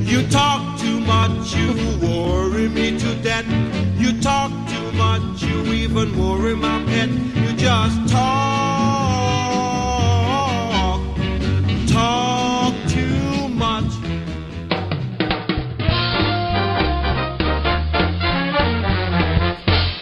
You talk too much, you worry me to death. You talk too much, you even worry my pet. You just talk too much.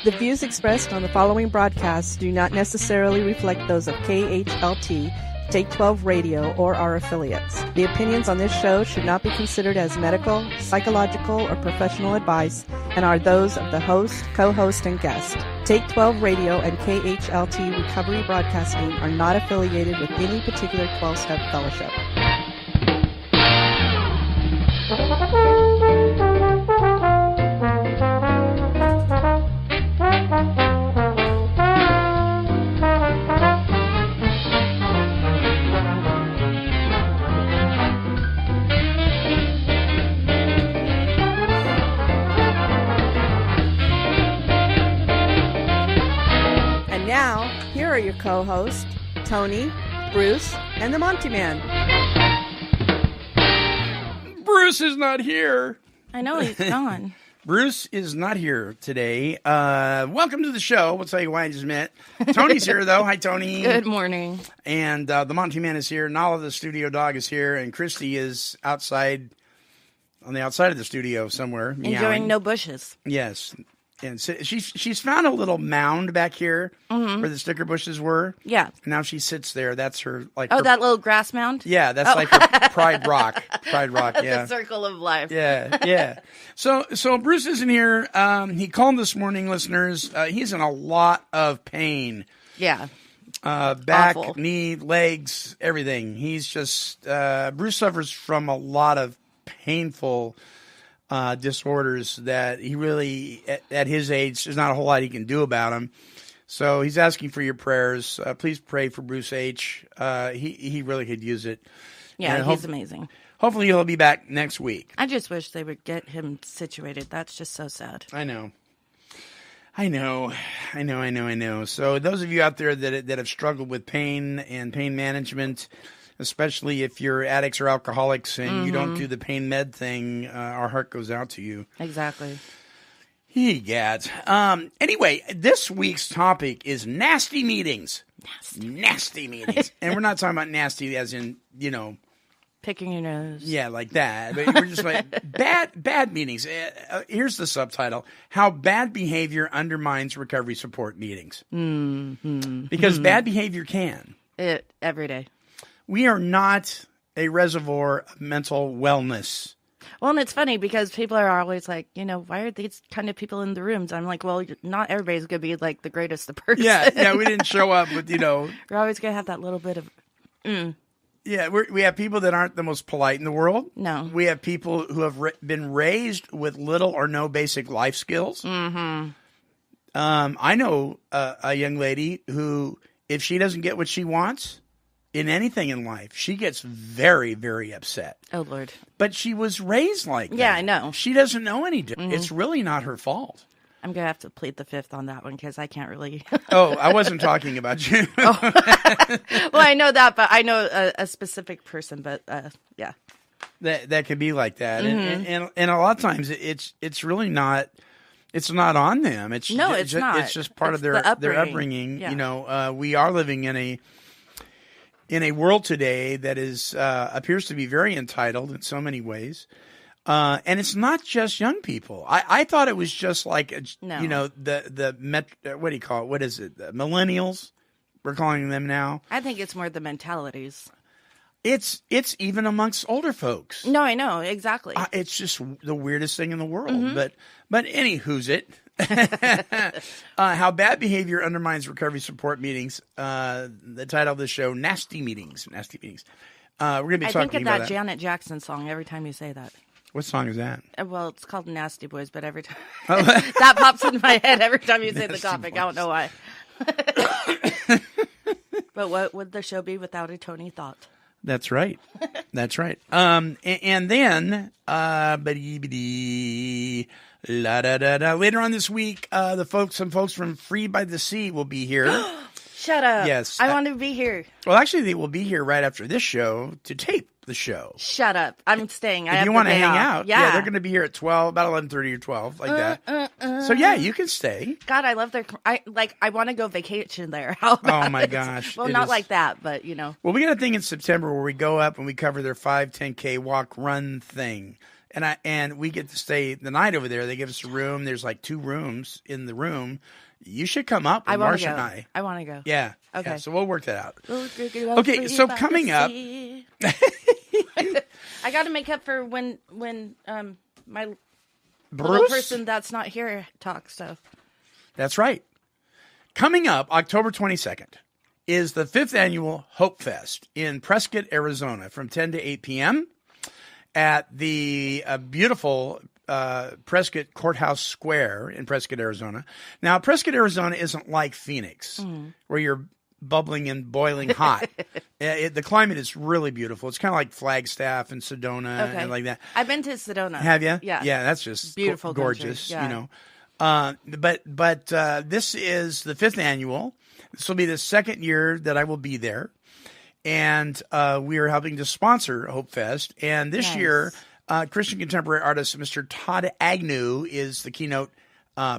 The views expressed on the following broadcasts do not necessarily reflect those of KHLT, Take 12 Radio, or our affiliates. The opinions on this show should not be considered as medical, psychological, or professional advice and are those of the host, co-host, and guest. Take 12 Radio and KHLT Recovery Broadcasting are not affiliated with any particular 12-step fellowship. Here are your co-hosts, Tony, Bruce, and the Monty Man. Bruce is not here. I know, he's gone. Bruce is not here today. Welcome to the show. We'll tell you why I just met. Tony's here, though. Hi, Tony. Good morning. And the Monty Man is here. Nala, the studio dog, is here. And Christy is outside, on the outside of the studio somewhere. Enjoying meowing. no bushes. Yes. And so she's found a little mound back here where the sticker bushes were. Yeah. And now she sits there. That's her that little grass mound? Yeah, that's like her Pride Rock. Pride Rock, yeah. The circle of life. Yeah. So Bruce isn't here. He called this morning, listeners. He's in a lot of pain. Yeah. Back, Awful. knee, legs, everything. He's just Bruce suffers from a lot of painful disorders that he really, at his age, there's not a whole lot he can do about them. So he's asking for your prayers. Please pray for Bruce H. He really could use it. Yeah, And he's amazing. Hopefully he'll be back next week. I just wish they would get him situated. That's just so sad. I know. So those of you out there that have struggled with pain and pain management, especially if you're addicts or alcoholics and you don't do the pain med thing, our heart goes out to you. Exactly. Anyway, this week's topic is nasty meetings. Nasty meetings. And we're not talking about nasty as in, picking your nose. Yeah, like that. But we're just like bad meetings. Here's the subtitle: How Bad Behavior Undermines Recovery Support Meetings. Because bad behavior can. Every day. We are not a reservoir of mental wellness. Well, and it's funny because people are always like, why are these kind of people in the rooms? I'm like, well, not everybody's going to be like the greatest of person. Yeah, we didn't show up with, We're always going to have that little bit of, Yeah, we have people that aren't the most polite in the world. No. We have people who have been raised with little or no basic life skills. Mm-hmm. I know a young lady who, if she doesn't get what she wants in anything in life, she gets very, very upset. Oh, Lord. But she was raised like that. Yeah, I know. She doesn't know any different. It's really not her fault. I'm going to have to plead the fifth on that one because I can't really. Oh, I wasn't talking about you. Well, I know that, but I know a specific person, but yeah. That could be like that. And a lot of times it's really not. It's not on them. It's not. It's just part of their upbringing. Yeah. We are living in a world today that is appears to be very entitled in so many ways, and it's not just young people. I thought it was just like what do you call it? What is it? The millennials, we're calling them now. I think it's more the mentalities. It's even amongst older folks. No, I know exactly. It's just the weirdest thing in the world. But anywho's it. How bad behavior undermines recovery support meetings. The title of the show: Nasty Meetings. Nasty Meetings. We're going to be talking about that. I think of that Janet Jackson song every time you say that. What song is that? Well, it's called Nasty Boys, but every time that pops in my head every time you say the topic. Boys. I don't know why. But what would the show be without a Tony thought? That's right. That's right. And then, later on this week, some folks from Free by the Sea will be here. Shut up. Yes. I want to be here. Well, actually, they will be here right after this show to tape the show. Shut up. I'm staying. If you want to hang out, Yeah. they're going to be here at 12, about 11:30 or 12, like that. So yeah, you can stay. God, I love their. I want to go vacation there. How about Oh my it? gosh. Well, it not is- like that, but you know. Well, we got a thing in September where we go up and we cover their 5-10K walk run thing. And we get to stay the night over there. They give us a room. There's like 2 rooms in the room. You should come up with I want Marsha to and go. I. I want to go. Yeah. Okay. Yeah, so we'll work that out. Okay, Okay, so coming up- I got to make up for when my little Bruce? person that's not here talks. So That's right. Coming up October 22nd is the 5th annual Hope Fest in Prescott, Arizona from 10 to 8 p.m. at the beautiful Prescott Courthouse Square in Prescott, Arizona. Now, Prescott, Arizona isn't like Phoenix, where you're bubbling and boiling hot. The climate is really beautiful. It's kind of like Flagstaff and Sedona okay, and like that. I've been to Sedona. Have you? Yeah. Yeah, that's just Beautiful country, gorgeous, yeah. you know. But this is the 5th annual. This will be the 2nd year that I will be there. And we are helping to sponsor Hope Fest. And this Nice. year, Christian contemporary artist Mr. Todd Agnew is the keynote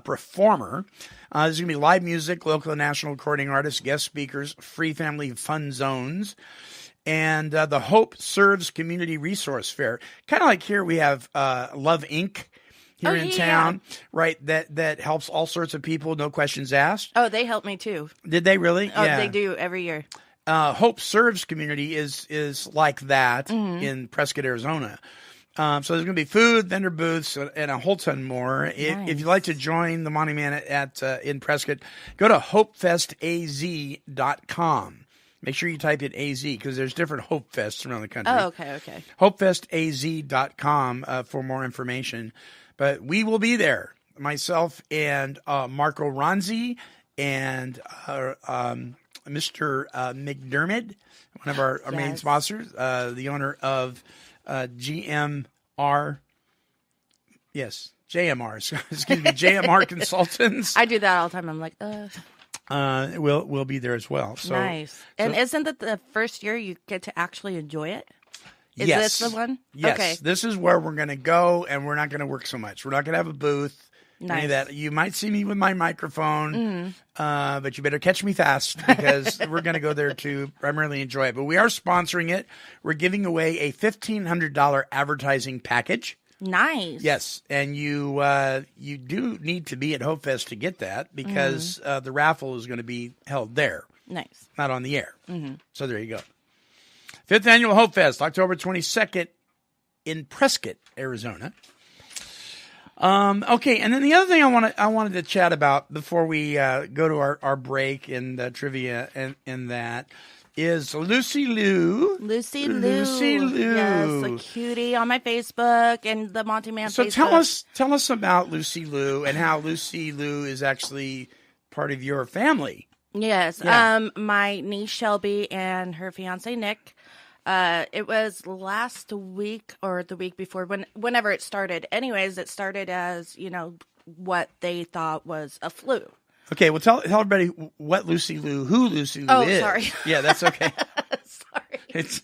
performer. There's going to be live music, local and national recording artists, guest speakers, free family fun zones, and the Hope Serves Community Resource Fair. Kind of like here we have Love Inc. here in town, right? That helps all sorts of people, no questions asked. Oh, they help me too. Did they really? Oh, yeah. they do every year. Hope Serves Community is like that in Prescott, Arizona. So there's going to be food, vendor booths, and a whole ton more. If you'd like to join the Monty Man in Prescott, go to hopefestaz.com. Make sure you type in AZ because there's different Hope Fests around the country. Oh, okay. hopefestaz.com for more information. But we will be there, myself and Marco Ronzi and Mr. McDermott, one of our main Yes. sponsors, the owner of JMR, JMR Consultants. I do that all the time. I'm like, We'll be there as well. So, nice. And isn't that the first year you get to actually enjoy it? Is yes. this the one? Yes. Okay. This is where we're going to go, and we're not going to work so much. We're not going to have a booth. Any of Nice. that. You might see me with my microphone, but you better catch me fast because we're going to go there to primarily enjoy it. But we are sponsoring it. We're giving away a $1,500 advertising package. Nice. Yes, and you do need to be at Hope Fest to get that because the raffle is going to be held there, Nice. not on the air. So there you go. 5th Annual Hope Fest, October 22nd in Prescott, Arizona. Okay, and then the other thing I wanted to chat about before we go to our break and trivia and that is Lucy Liu. Lucy Liu. Lucy Liu. Yes, a cutie on my Facebook and the Monty Man So Facebook. tell us about Lucy Liu and how Lucy Liu is actually part of your family. Yes. Yeah. My niece Shelby and her fiance Nick. It was last week or the week before, whenever it started. Anyways, it started as, what they thought was a flu. Okay, well tell everybody who Lucy Liu is. Oh, sorry. Yeah, that's okay. Sorry. It's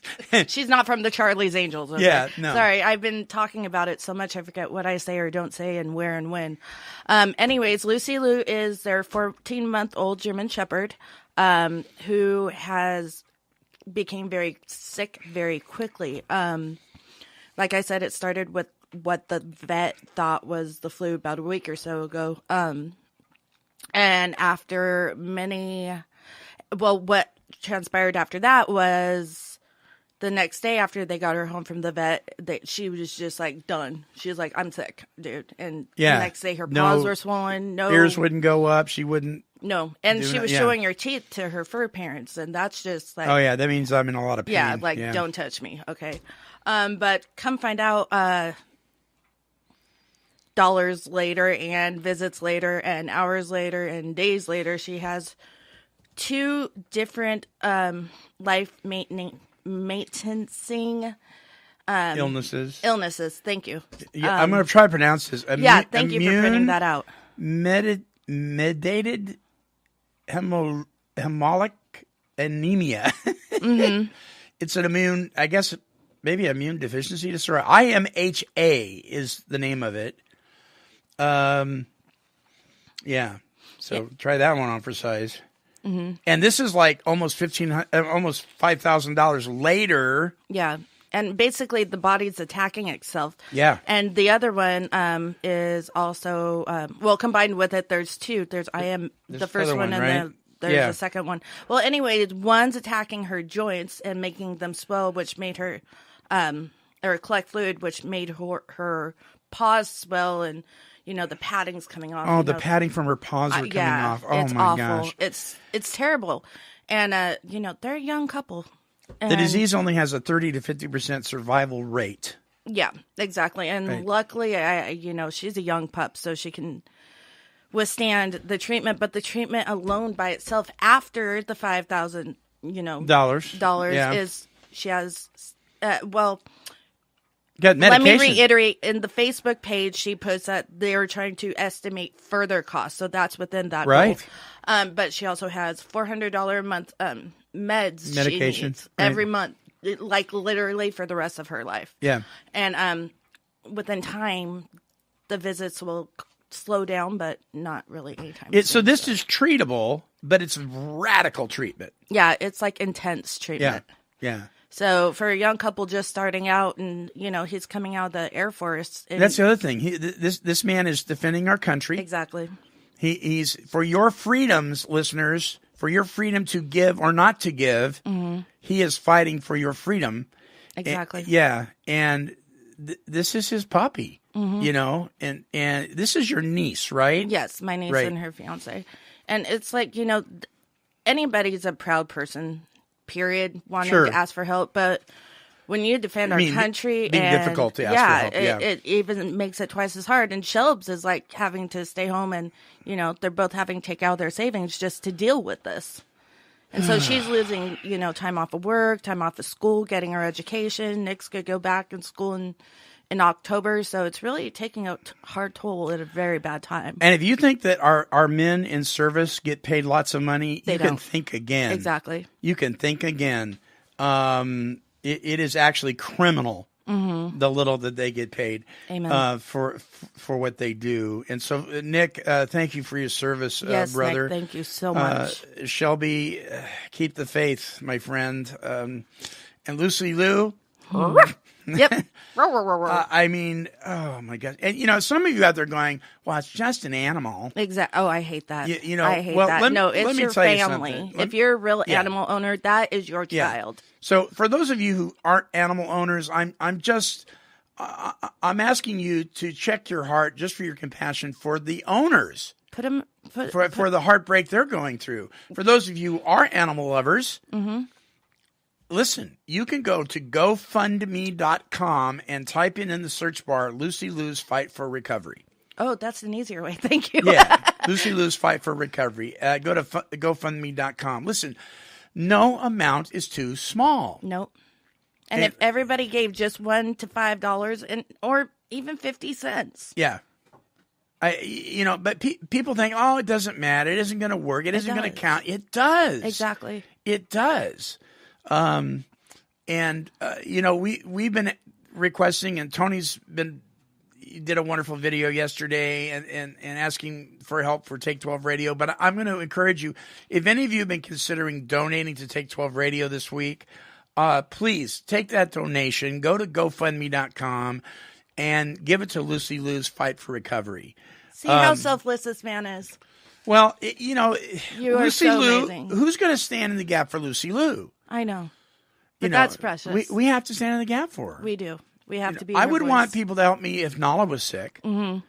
She's not from the Charlie's Angels. Okay? Yeah, no. Sorry, I've been talking about it so much I forget what I say or don't say and where and when. Anyways, Lucy Liu is their 14-month-old German Shepherd who became very sick very quickly. Like I said, it started with what the vet thought was the flu about a week or so ago. And after what transpired after that was the next day after they got her home from the vet, she was just like done. She was like, I'm sick, dude. And the next day her paws were swollen. No ears wouldn't go up. She wouldn't. No. And she was showing her teeth to her fur parents. And that's just like, Oh yeah, that means I'm in a lot of pain. yeah, like don't touch me. Okay. But come find out, dollars later and visits later and hours later and days later, she has 2 different life maintenancing illnesses. Thank you. Yeah, I'm going to try to pronounce this. Thank you for printing that out. Mediated hemolytic anemia. It's an immune, I guess maybe immune deficiency disorder. IMHA is the name of it. Yeah. So try that one on for size. Mm-hmm. And this is like almost $5,000 later. Yeah. And basically the body's attacking itself. Yeah. And the other one is also, combined with it, there's two. There's the first one, and right? there's a second one. Well, anyway, one's attacking her joints and making them swell, which made her, or collect fluid, which made her paws swell, and, the padding's coming off. Oh, the padding from her paws were coming off. Oh, it's my awful. gosh. It's terrible. And, they're a young couple. The disease only has a 30 to 50% survival rate. Yeah, exactly. And luckily, she's a young pup, so she can withstand the treatment. But the treatment alone by itself, after the $5,000, dollars is she has, got medication. Let me reiterate, in the Facebook page, she puts that they're trying to estimate further costs. So that's within that right. goal. But she also has $400 a month medication she needs every month, like literally for the rest of her life. Yeah. And within time, the visits will slow down, but not really anytime soon. So this is treatable, but it's radical treatment. Yeah, it's like intense treatment. Yeah. So for a young couple just starting out, and he's coming out of the Air Force. That's the other thing. This man is defending our country. Exactly. He's for your freedoms, listeners, for your freedom to give or not to give. Mm-hmm. He is fighting for your freedom. Exactly. And this is his puppy. Mm-hmm. and this is your niece, right? Yes, my niece and her fiance. And it's like anybody's a proud person. Period. Wanting to ask for help, but when you defend our country, being difficult to ask for help. It even makes it twice as hard. And Shelbs is like having to stay home, and they're both having to take out their savings just to deal with this. And so she's losing time off of work, time off of school, getting her education. Nick's could go back in school in October, so it's really taking a hard toll at a very bad time. And if you think that our men in service get paid lots of money, you can think again. Exactly. You can think again. It is actually criminal, the little that they get paid. Amen. For what they do. And so, Nick, thank you for your service, yes, brother. Nick, thank you so much. Shelby, keep the faith, my friend. And Lucy Lou. Yep. I mean, oh my God. And some of you out there going, well, it's just an animal. Exactly. Oh, I hate that. I hate that. It's your family. If you're a real animal owner, that is your child. So for those of you who aren't animal owners, I'm asking you to check your heart just for your compassion for the owners. For the heartbreak they're going through. For those of you who are animal lovers, listen, you can go to GoFundMe.com and type in the search bar, Lucy Lou's Fight for Recovery. Oh, that's an easier way. Thank you. Yeah, Lucy Lou's Fight for Recovery. Go to GoFundMe.com. Listen, no amount is too small. Nope. And if everybody gave just $1 to $5 or even 50 cents. Yeah. But people think, oh, it doesn't matter. It isn't going to work. It isn't going to count. It does. Exactly. It does. We've been requesting, and Tony's did a wonderful video yesterday and asking for help for Take 12 Radio. But I'm going to encourage you, if any of you have been considering donating to Take 12 Radio this week, please take that donation, go to GoFundMe.com and give it to Lucy Lou's Fight for Recovery. See how selfless this man is. Well, Lucy Lou, amazing. Who's going to stand in the gap for Lucy Lou? I know. But that's precious. We have to stand in the gap for her. We do. We have to be. I would want people to help me if Nala was sick. Mm-hmm.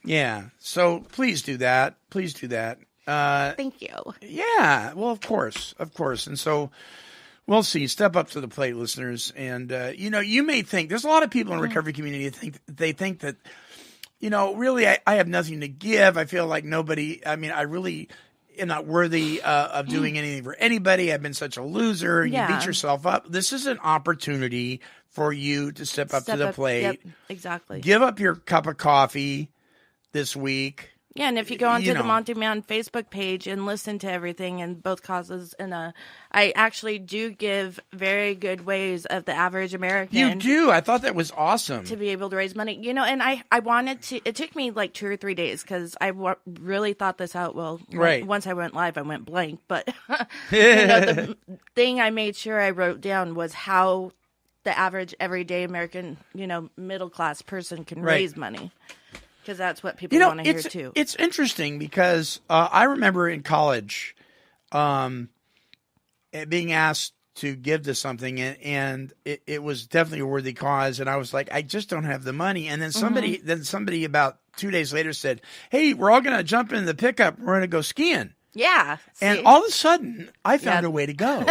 Yeah. So please do that. Please do that. Thank you. Yeah. Well, of course. And so we'll see. Step up to the plate, listeners. And, you may think, there's a lot of people in the recovery community that think that, really I have nothing to give. I feel like I really am not worthy of doing anything for anybody. I've been such a loser. And you beat yourself up. This is an opportunity for you to step up to the plate. Yep, exactly. Give up your cup of coffee this week. Yeah, and if you go onto the Monty Man Facebook page and listen to everything and both causes, and I actually do give very good ways of the average American. You do? I thought that was awesome. To be able to raise money. And I wanted to, it took me like 2 or 3 days because I really thought this out. Well, once I went live, I went blank. But the thing I made sure I wrote down was how the average everyday American, middle class person can raise money. Because that's what people want to hear, too. It's interesting because I remember in college being asked to give to something, and it was definitely a worthy cause. And I was like, I just don't have the money. And then somebody about 2 days later said, hey, we're all going to jump in the pickup. We're going to go skiing. Yeah. And all of a sudden, I found a way to go.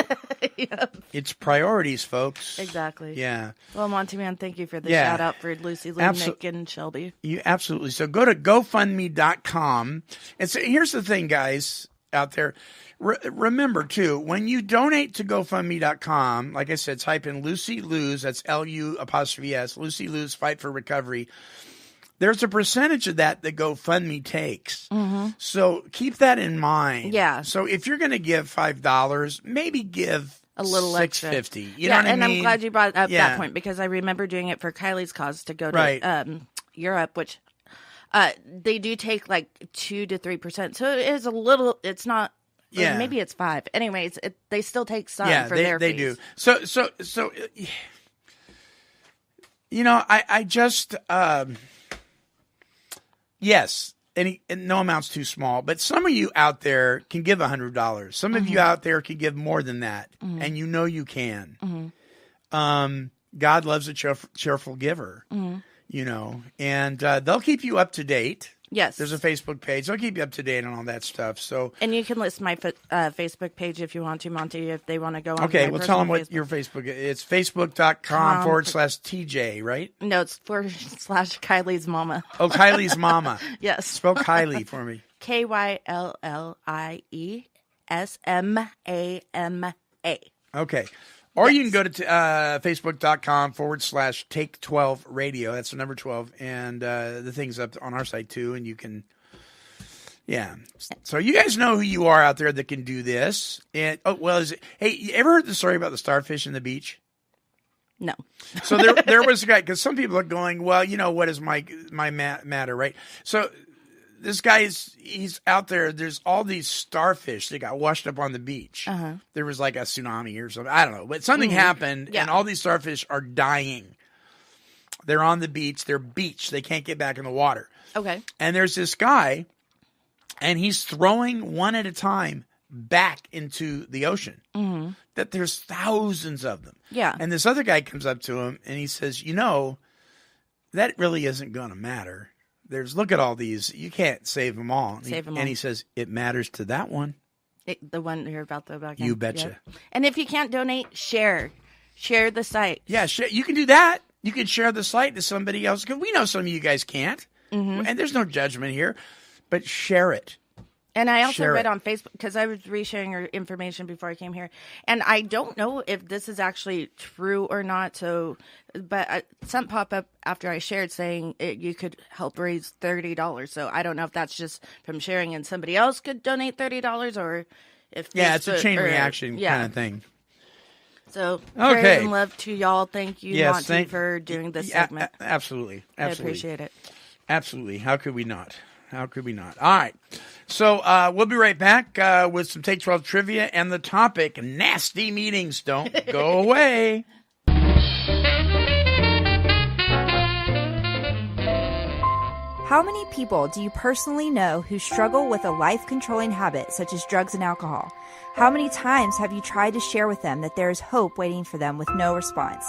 Yep. It's priorities, folks. Exactly. Yeah. Well, Monty Man, thank you for the shout out for Lucy, Lou, Nick, and Shelby. You absolutely. So go to GoFundMe.com. And so here's the thing, guys out there. Remember, too, when you donate to GoFundMe.com, like I said, type in Lucy Lou's, that's L-U''S, Lucy Lou's Fight for Recovery. There's a percentage of that GoFundMe takes. Mm-hmm. So keep that in mind. Yeah. So if you're going to give $5, maybe give a little $6.50. You know what I mean? And I'm glad you brought up that point because I remember doing it for Kylie's cause to go to Europe, which they do take like 2 to 3%. So it is a little. It's not. Yeah. Maybe it's 5. Anyways, they still take some for their fees. Yeah, they do. So I just. Yes, and no amount's too small, but some of you out there can give $100. Some of you out there can give more than that, and you can. Mm-hmm. God loves a cheerful giver, and they'll keep you up to date. Yes. There's a Facebook page. They'll keep you up to date on all that stuff. So, and you can list my Facebook page if you want to, Monty, if they want to go on. Okay, well, tell them what your Facebook is. It's facebook.com/TJ, right? No, it's /Kylie's Mama. Oh, Kylie's Mama. Yes. Spell Kylie for me. KYLLIESMAMA. Okay. Or you can go to facebook.com/take12radio. That's the number 12. And the thing's up on our site, too. And you can, So you guys know who you are out there that can do this. And, hey, you ever heard the story about the starfish in the beach? No. So there was a guy, because some people are going, well, what is my matter, right? So this guy he's out there. There's all these starfish that got washed up on the beach. Uh-huh. There was like a tsunami or something. I don't know. But something happened, and all these starfish are dying. They're on the beach. They're beached. They can't get back in the water. Okay. And there's this guy, and he's throwing one at a time back into the ocean. Mm-hmm. That there's thousands of them. Yeah. And this other guy comes up to him, and he says, that really isn't going to matter. Look at all these. You can't save them all. And he says, it matters to that one. The one you're about to You betcha. Yep. And if you can't donate, share the site. Yeah, you can do that. You can share the site to somebody else. Because we know some of you guys can't. Mm-hmm. And there's no judgment here. But share it. And I also read on Facebook, because I was resharing your information before I came here, and I don't know if this is actually true or not. So, but something popped up after I shared saying you could help raise $30. So I don't know if that's just from sharing and somebody else could donate $30, or if it's a chain reaction kind of thing. So prayers and love to y'all. Thank you, Monty, for doing this segment. Absolutely. I appreciate it. Absolutely. How could we not? All right. So we'll be right back with some Take 12 trivia and the topic, nasty meetings. Don't go away. How many people do you personally know who struggle with a life-controlling habit such as drugs and alcohol? How many times have you tried to share with them that there is hope waiting for them with no response?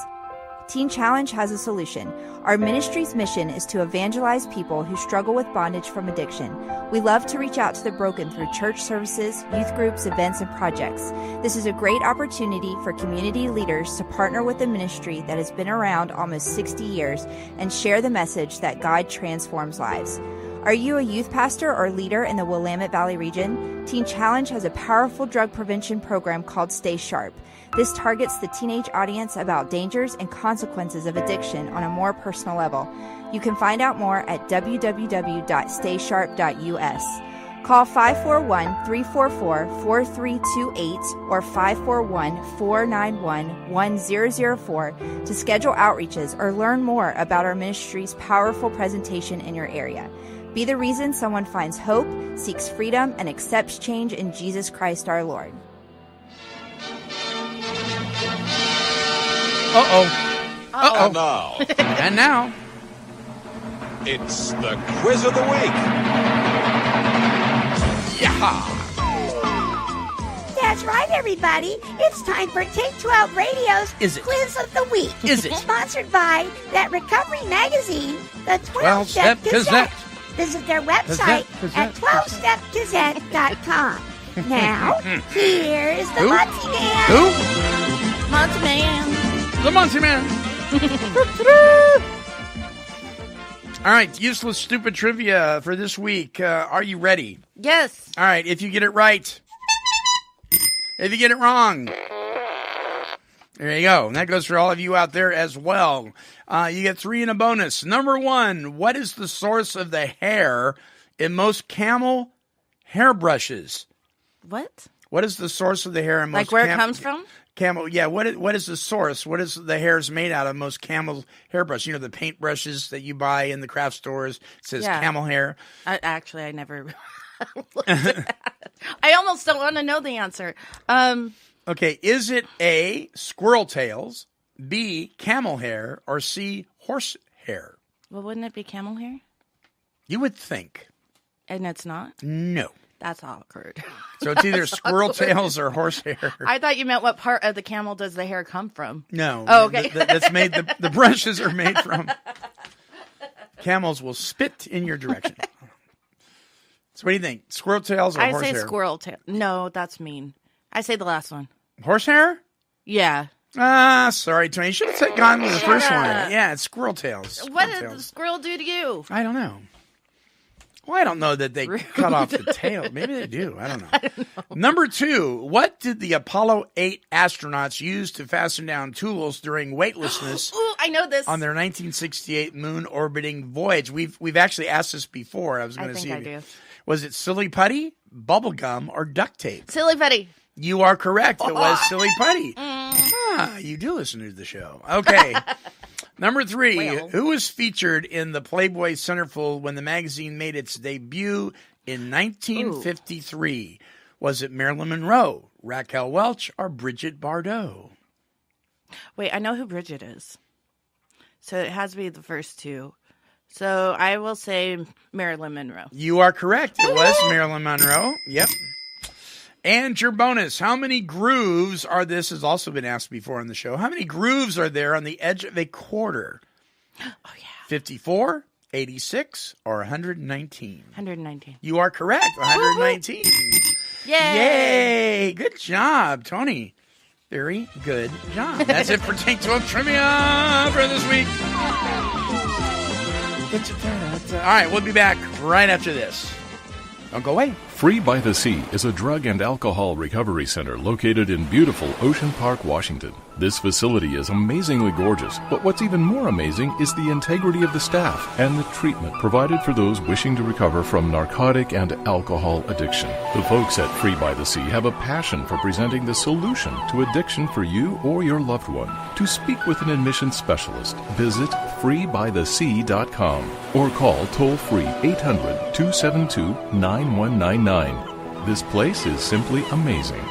Teen Challenge has a solution. Our ministry's mission is to evangelize people who struggle with bondage from addiction. We love to reach out to the broken through church services, youth groups, events, and projects. This is a great opportunity for community leaders to partner with a ministry that has been around almost 60 years and share the message that God transforms lives. Are you a youth pastor or leader in the Willamette Valley region? Teen Challenge has a powerful drug prevention program called Stay Sharp. This targets the teenage audience about dangers and consequences of addiction on a more personal level. You can find out more at www.staysharp.us. Call 541-344-4328 or 541-491-1004 to schedule outreaches or learn more about our ministry's powerful presentation in your area. Be the reason someone finds hope, seeks freedom, and accepts change in Jesus Christ our Lord. And now, And now, it's the quiz of the week. yeah. That's right, everybody. It's time for Take 12 Radio's Is it? Quiz of the Week. Is it? Sponsored by that recovery magazine, the 12-Step 12-Step Gazette. Visit their website at 12stepgazette.com. Now, here's the Who? Monty Man. Who? Monty Man. The Monty Man. All right, useless, stupid trivia for this week. Are you ready? Yes. All right, if you get it right. If you get it wrong. There you go. And that goes for all of you out there as well. You get 3 in a bonus. Number 1, what is the source of the hair in most camel hairbrushes? What? What is the source of the hair in most Like where it comes from? Camel, yeah. What is the source? What is the hairs made out of? Most camel hairbrush. You know the paint brushes that you buy in the craft stores. It says camel hair. I never looked at that. I almost don't want to know the answer. Okay, is it A, squirrel tails, B, camel hair, or C, horse hair? Well, wouldn't it be camel hair? You would think. And it's not? No. That's awkward. So it's either squirrel tails or horse hair. I thought you meant what part of the camel does the hair come from? No. Oh, okay. That's made. The brushes are made from. Camels will spit in your direction. So what do you think? Squirrel tails or I horse say hair? squirrel tail. No, that's mean. I say the last one. Horse hair? Yeah. Sorry, Tony. You should have gone with the first one. Yeah, it's squirrel tails. What Squirrel did the tails. squirrel do to you? I don't know. Well, I don't know that they cut off the tail. Maybe they do. I don't know. Number 2, what did the Apollo 8 astronauts use to fasten down tools during weightlessness Ooh, I know this. on their 1968 moon orbiting voyage? We've actually asked this before. I was going I to think see. I do. Was it silly putty, bubble gum, or duct tape? Silly Betty. You are correct. It was silly putty. You do listen to the show. Okay. Number 3, Well. who was featured in the Playboy centerfold when the magazine made its debut in 1953? Was it Marilyn Monroe, Raquel Welch, or Bridget Bardot? Wait, I know who Bridget is. So it has to be the first 2. So I will say Marilyn Monroe. You are correct. It was Marilyn Monroe. Yep. And your bonus, how many grooves are this? Has also been asked before on the show. How many grooves are there on the edge of a quarter? Oh, yeah. 54, 86, or 119? 119. You are correct. 119. Yay! Yay! Good job, Tony. Very good job. That's it for Take 12 Trivia for this week. All right, we'll be back right after this. Don't go away. Free by the Sea is a drug and alcohol recovery center located in beautiful Ocean Park, Washington. This facility is amazingly gorgeous, but what's even more amazing is the integrity of the staff and the treatment provided for those wishing to recover from narcotic and alcohol addiction. The folks at Free by the Sea have a passion for presenting the solution to addiction for you or your loved one. To speak with an admission specialist, visit freebythesea.com or call toll-free 800-272-9199. This place is simply amazing.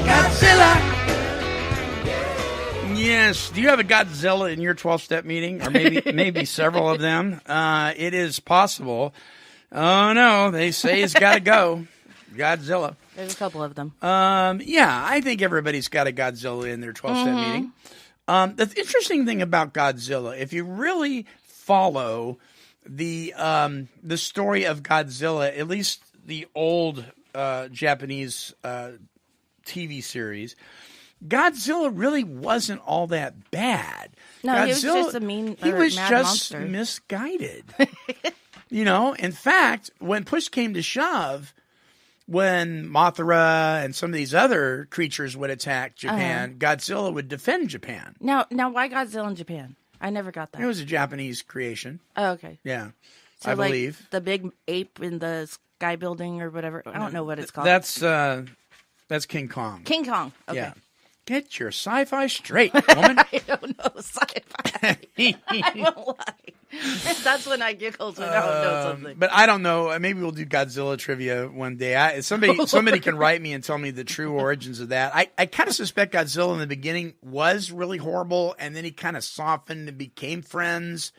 Godzilla! Yes. Do you have a Godzilla in your 12-step meeting? Or maybe several of them? It is possible. Oh, no. They say it's got to go. Godzilla. There's a couple of them. Yeah, I think everybody's got a Godzilla in their 12-step meeting. The interesting thing about Godzilla, if you really follow the story of Godzilla, at least the old Japanese TV series, Godzilla really wasn't all that bad. No, Godzilla, he was just a mean he or was mad just monster. misguided. In fact, when push came to shove, when Mothra and some of these other creatures would attack Japan, Godzilla would defend Japan. Now, why Godzilla in Japan? I never got that. It was a Japanese creation. Oh, okay. Yeah, So, I like, believe. the big ape in the sky building or whatever. I don't know what it's called. That's King Kong. King Kong. Okay. Yeah. Get your sci-fi straight, woman. I don't know sci-fi. I won't lie. That's when I giggles when I don't know something. But I don't know. Maybe we'll do Godzilla trivia one day. Somebody can write me and tell me the true origins of that. I kind of suspect Godzilla in the beginning was really horrible, and then he kind of softened and became friends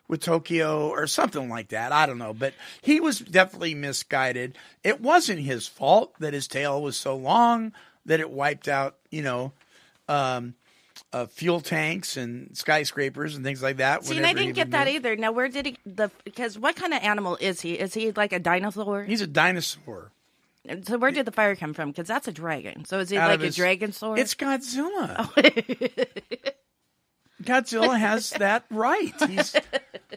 with Tokyo or something like that. I don't know. But he was definitely misguided. It wasn't his fault that his tail was so long that it wiped out, fuel tanks and skyscrapers and things like that. See, and I didn't get that either. Now, where did he? Because what kind of animal is he? Is he like a dinosaur? He's a dinosaur. So where did the fire come from? Because that's a dragon. So is he like a dragon sword? It's Godzilla. Godzilla has that right. He's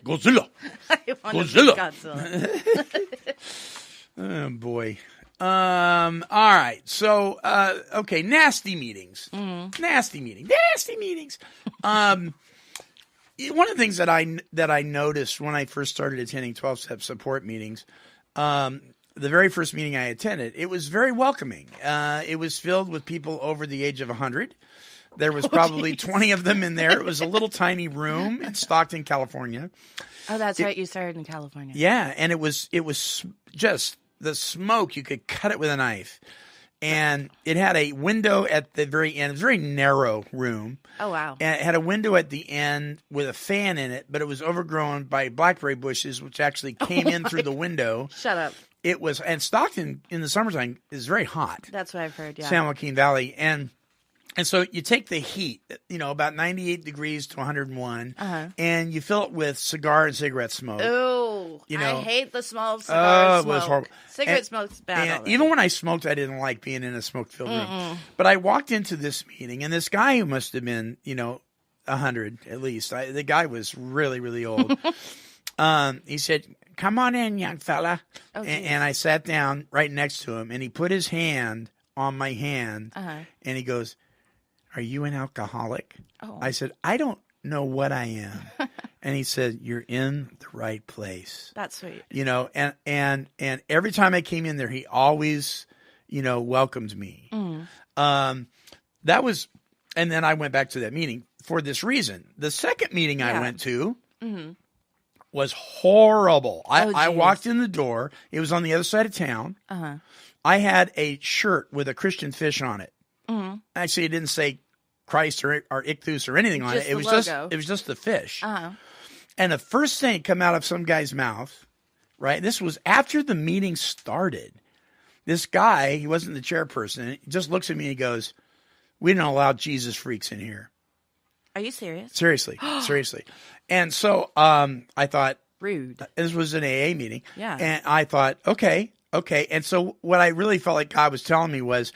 Godzilla. I want to be Godzilla. Oh boy. All right. So, okay. Nasty meetings. Nasty meetings. One of the things that I noticed when I first started attending 12-step support meetings, the very first meeting I attended, it was very welcoming. It was filled with people over the age of 100. There was probably 20 of them in there. It was a little tiny room in Stockton, California. Oh, that's right. You started in California. Yeah. And it was just the smoke, you could cut it with a knife. And it had a window at the very end. It was a very narrow room. Oh, wow. And it had a window at the end with a fan in it, but it was overgrown by blackberry bushes, which actually came in through the window. Shut up. It was, and Stockton in the summertime is very hot. That's what I've heard, yeah. San Joaquin Valley. And so you take the heat, about 98 degrees to 101, and you fill it with cigar and cigarette smoke. Oh, I hate the smell of cigar smoke. It was horrible. Cigarette smoke's bad. And even when I smoked, I didn't like being in a smoke-filled room. But I walked into this meeting, and this guy who must have been, 100 at least. The guy was really, really old. He said, "Come on in, young fella." And I sat down right next to him, and he put his hand on my hand, and he goes, "Are you an alcoholic?" Oh. I said, "I don't know what I am." And he said, "You're in the right place." That's sweet. And every time I came in there, he always, welcomed me. That was, and then I went back to that meeting for this reason. The second meeting I went to was horrible. I walked in the door. It was on the other side of town. I had a shirt with a Christian fish on it. Actually, it didn't say Christ or Ichthus or anything on it. It was just the fish. And the first thing that come out of some guy's mouth, right? This was after the meeting started. This guy, he wasn't the chairperson. He just looks at me and he goes, "We don't allow Jesus freaks in here." Are you serious? Seriously. And so I thought, rude. This was an AA meeting. Yeah. And I thought, okay. And so what I really felt like God was telling me was,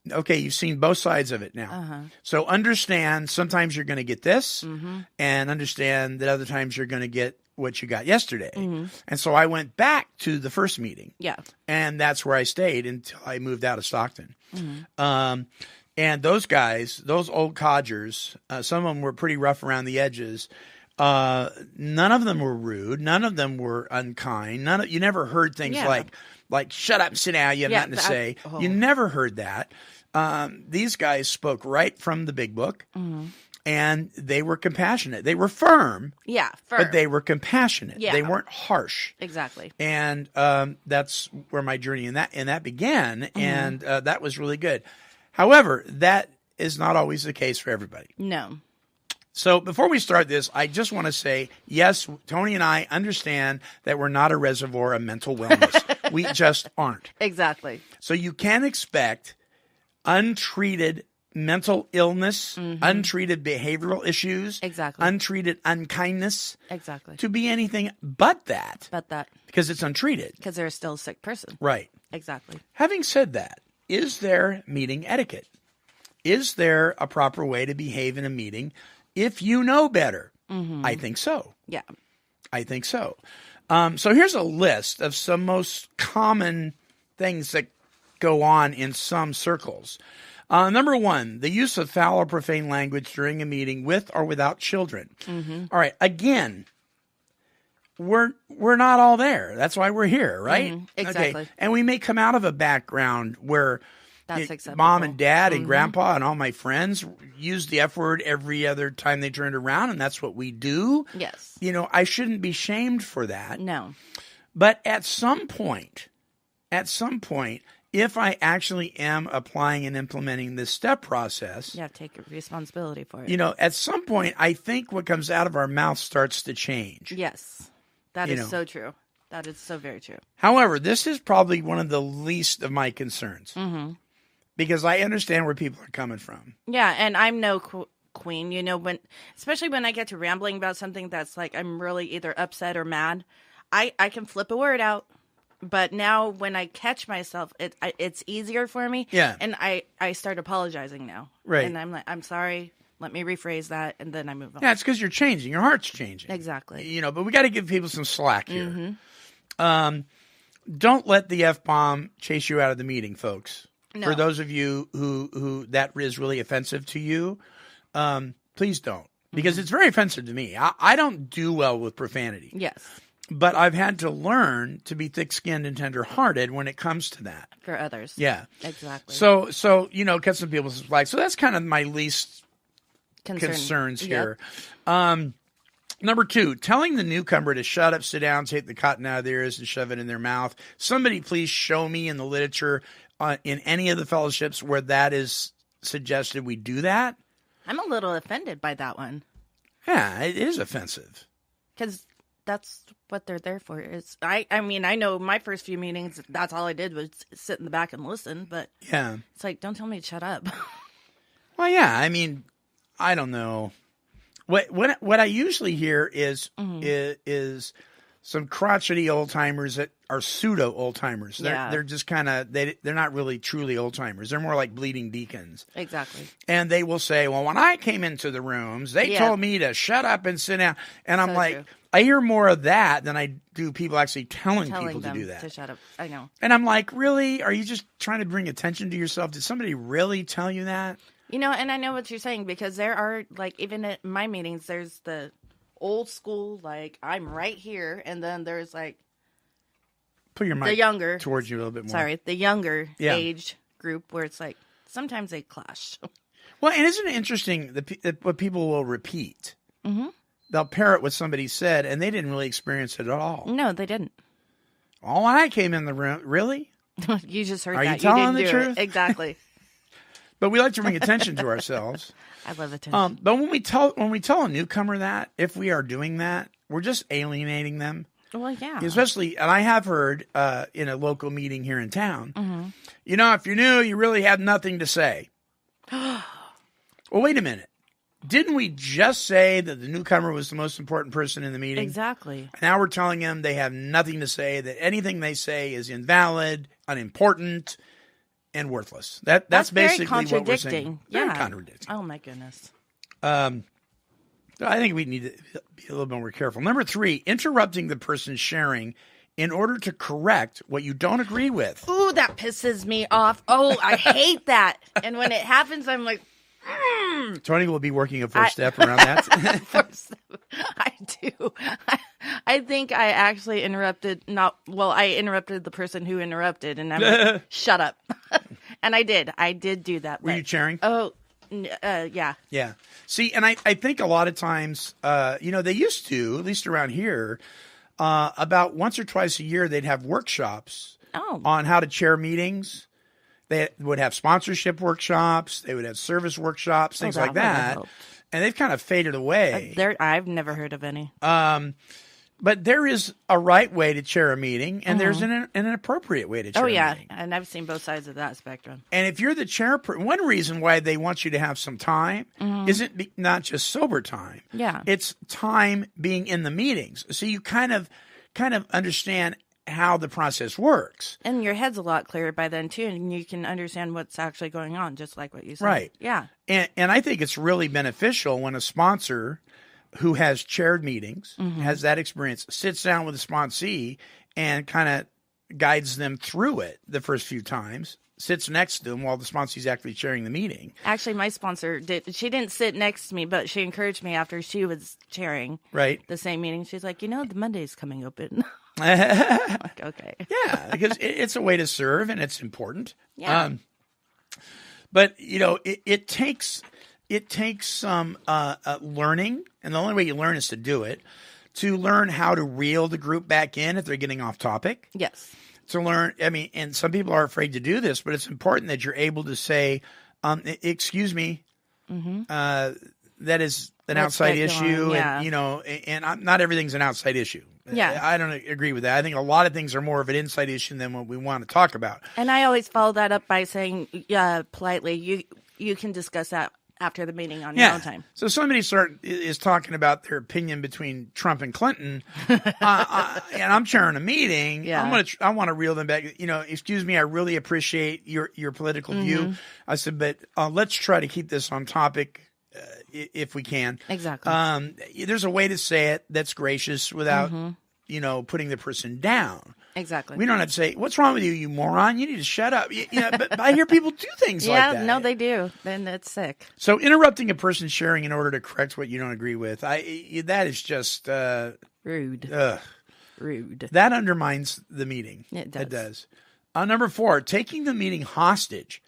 okay, you've seen both sides of it now. So understand sometimes you're going to get this and understand that other times you're going to get what you got yesterday. And so I went back to the first meeting. Yeah. And that's where I stayed until I moved out of Stockton. And those guys, those old codgers, some of them were pretty rough around the edges. None of them were rude. None of them were unkind. You never heard things like "shut up and sit down, you have nothing to say." You never heard that. These guys spoke right from the big book, and they were compassionate. They were firm, but they were compassionate. They weren't harsh. Exactly. And that's where my journey in that began, and that was really good. However, that is not always the case for everybody. No. So before we start this, I just want to say, yes, Tony and I understand that we're not a reservoir of mental wellness. We just aren't. Exactly. So you can expect untreated mental illness, untreated behavioral issues, untreated unkindness, to be anything but that. Because it's untreated. Because they're still a sick person. Right. Exactly. Having said that, is there meeting etiquette? is there a proper way to behave in a meeting if you know better? I think so. Yeah. I think so. So here's a list of some most common things that go on in some circles. Number 1, the use of foul or profane language during a meeting with or without children. All right. Again, we're not all there. That's why we're here, right? Exactly. Okay. And we may come out of a background where That's acceptable. Mom and Dad and Grandpa and all my friends use the F word every other time they turned around, and that's what we do. Yes. You know, I shouldn't be shamed for that. No. But at some point, if I actually am applying and implementing this step process, You have to take responsibility for it. you know, at some point, I think what comes out of our mouth starts to change. Yes. That You is know. so true. That is so very true. However, this is probably one of the least of my concerns because I understand where people are coming from. Yeah, and I'm no queen, you know, especially when I get to rambling about something that's like I'm really either upset or mad, I can flip a word out. But now when I catch myself, it's easier for me. Yeah. And I start apologizing now. Right. And I'm like, I'm sorry. Let me rephrase that. And then I move on. Yeah, it's because you're changing. Your heart's changing. Exactly. You know, but we got to give people some slack here. Don't let the F-bomb chase you out of the meeting, folks. No. For those of you who that is really offensive to you, please don't. Because it's very offensive to me. I don't do well with profanity. Yes. But I've had to learn to be thick-skinned and tender-hearted when it comes to that. For others. Yeah. Exactly. So you know, cut some people's slack. So that's kind of my least concerns here. Number 2, telling the newcomer to shut up, sit down, take the cotton out of their ears and shove it in their mouth. Somebody please show me in the literature in any of the fellowships where that is suggested we do that. I'm a little offended by that one. Yeah, it is offensive. Because that's what they're there for. I mean, I know my first few meetings, that's all I did was sit in the back and listen. But Yeah. it's like, don't tell me to shut up. Well, yeah, I mean, I don't know. What I usually hear is some crotchety old timers that are pseudo old timers. They're just kind of they're not really truly old timers. They're more like bleeding deacons. Exactly. And they will say, "Well, when I came into the rooms, they told me to shut up and sit down." And I'm like, true. I hear more of that than I do people actually telling people to them do that. to shut up. I know. And I'm like, really? Are you just trying to bring attention to yourself? Did somebody really tell you that? You know, and I know what you're saying because there are, like, even at my meetings, there's the old school, like, I'm right here, and then there's, like, Put your mic the younger towards you a little bit more. Sorry, the younger Yeah. age group where it's like sometimes they clash. Well, and isn't it interesting what people will repeat? Mm-hmm. They'll parrot what somebody said, and they didn't really experience it at all. No, they didn't. Oh, when I came in the room, really? You just heard Are that. you telling didn't the do truth? It. Exactly. But we like to bring attention to ourselves. I love attention. But when we tell a newcomer that, if we are doing that, we're just alienating them. Well, yeah. Especially, and I have heard in a local meeting here in town, you know, if you're new, you really have nothing to say. Well, wait a minute. Didn't we just say that the newcomer was the most important person in the meeting? Exactly. Now we're telling them they have nothing to say, that anything they say is invalid, unimportant, and worthless. That's basically very what we're saying. contradicting. Very Yeah. contradicting. Oh my goodness. I think we need to be a little bit more careful. Number 3, interrupting the person sharing in order to correct what you don't agree with. Ooh, that pisses me off. Oh, I hate that. And when it happens, I'm like, Tony will be working a first step around that. I do. I think I actually interrupted. I interrupted the person who interrupted, and I'm like, shut up. And I did. I did do that. Were you chairing? Oh, yeah. Yeah. See, and I think a lot of times, you know, they used to, at least around here, about once or twice a year, they'd have workshops on how to chair meetings. They would have sponsorship workshops. They would have service workshops, things like that. And they've kind of faded away. I've never heard of any. But there is a right way to chair a meeting, and there's an appropriate way to chair a meeting. And I've seen both sides of that spectrum. And if you're the chairperson, one reason why they want you to have some time isn't not just sober time. Yeah. It's time being in the meetings. So you kind of understand how the process works. And your head's a lot clearer by then, too, and you can understand what's actually going on, just like what you said. Right. Yeah. And I think it's really beneficial when a sponsor who has chaired meetings, has that experience, sits down with a sponsee and kind of guides them through it the first few times, sits next to them while the sponsee's actually chairing the meeting. Actually, my sponsor she didn't sit next to me, but she encouraged me after she was chairing the same meeting. She's like, the Monday's coming open. Like, okay. Yeah, because it's a way to serve and it's important. Yeah. But, it takes some learning, and the only way you learn is to do it, to learn how to reel the group back in if they're getting off topic. Yes. To learn, and some people are afraid to do this, but it's important that you're able to say, excuse me, that is an outside issue. Yeah. And not everything's an outside issue. Yeah. I don't agree with that. I think a lot of things are more of an inside issue than what we want to talk about. And I always follow that up by saying, politely, you can discuss that after the meeting on your own time. So somebody is talking about their opinion between Trump and Clinton, and I'm chairing a meeting. Yeah. I want to reel them back. Excuse me, I really appreciate your political view. I said, but let's try to keep this on topic if we can. Exactly. There's a way to say it that's gracious without putting the person down. Exactly. We don't have to say, what's wrong with you, you moron? You need to shut up. But I hear people do things like that. Yeah, no, they do. Then it's sick. So interrupting a person sharing in order to correct what you don't agree with, that is just rude. Rude. That undermines the meeting. It does. It does. Number 4, taking the meeting hostage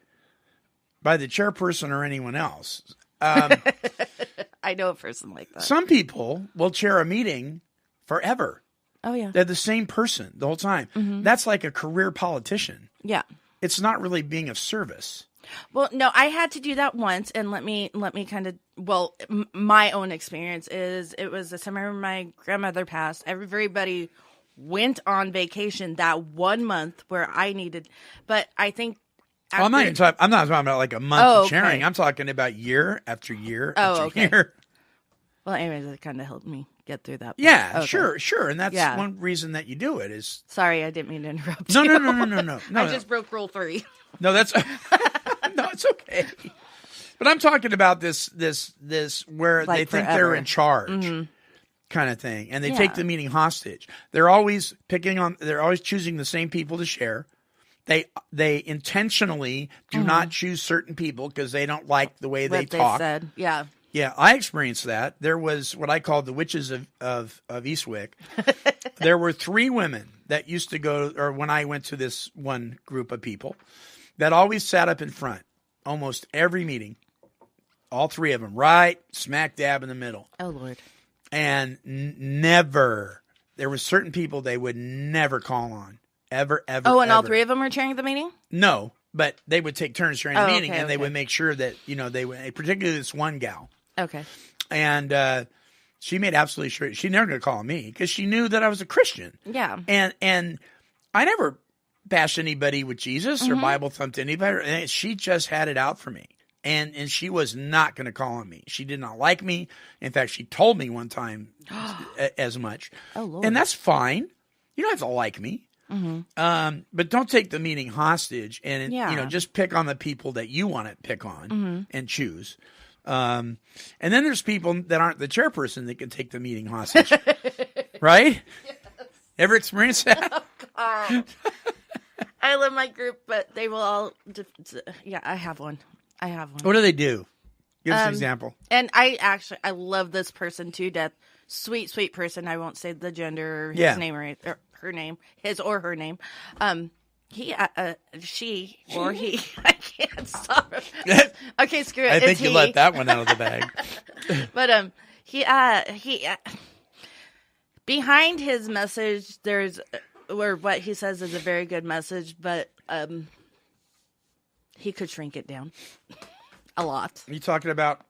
by the chairperson or anyone else. I know a person like that. Some people will chair a meeting forever. Oh, yeah. They're the same person the whole time. That's like a career politician. Yeah. It's not really being of service. Well, no, I had to do that once, and let me kind of, my own experience is it was the summer my grandmother passed. Everybody went on vacation that 1 month where I needed, but I think after, I'm not talking about like a month of sharing. I'm talking about year after year after year. Well, anyways, it kind of helped me get through that. Yeah, sure. And that's one reason that you do it is... Sorry, I didn't mean to interrupt you. No. I just broke rule 3. No, that's... No, it's okay. But I'm talking about this where like they think forever. they're in charge kind of thing. And they take the meeting hostage. They're always choosing the same people to share. They intentionally do not choose certain people because they don't like the way they talk. Said. Yeah. Yeah, I experienced that. There was what I called the witches of Eastwick. There were 3 women that used to go, or when I went to this one group of people, that always sat up in front almost every meeting. All 3 of them, right smack dab in the middle. Oh, Lord. And never, there were certain people they would never call on. Ever. Oh, and all 3 of them were chairing the meeting? No, but they would take turns chairing the meeting, and they would make sure that, they would, particularly this one gal. Okay. And she made absolutely sure she's never going to call me because she knew that I was a Christian. Yeah. And I never bashed anybody with Jesus or Bible thumped anybody. And she just had it out for me. And she was not going to call on me. She did not like me. In fact, she told me one time as much. Oh, Lord. And that's fine. You don't have to like me. But don't take the meeting hostage and just pick on the people that you want to pick on and choose. And then there's people that aren't the chairperson that can take the meeting hostage, right? Yes. Ever experienced that? Oh, God. I love my group, but they will all. I have one. What do they do? Give us an example. And I love this person to death. Sweet, sweet person. I won't say the gender or his name or her name, his or her name. She or he. I can't stop. Okay, screw it. I think you let that one out of the bag. But he behind his message, there's or what he says is a very good message, but he could shrink it down a lot. Are you talking about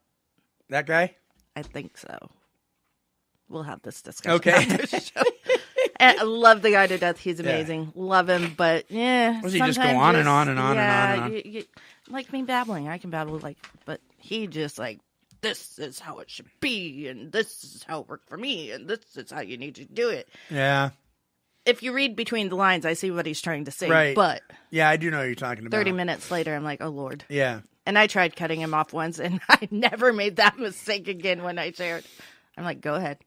that guy? I think so. We'll have this discussion. Okay. After the show. And I love the guy to death. He's amazing. Yeah. Love him, but does he just go on and on and on and on? Like me babbling. I can babble but he just this is how it should be, and this is how it worked for me, and this is how you need to do it. Yeah. if you read between the lines, I see what he's trying to say. Right. But yeah, I do know what you're talking about. 30 minutes later, I'm like, oh, Lord. Yeah. And I tried cutting him off once, and I never made that mistake again when I shared. I'm like, go ahead.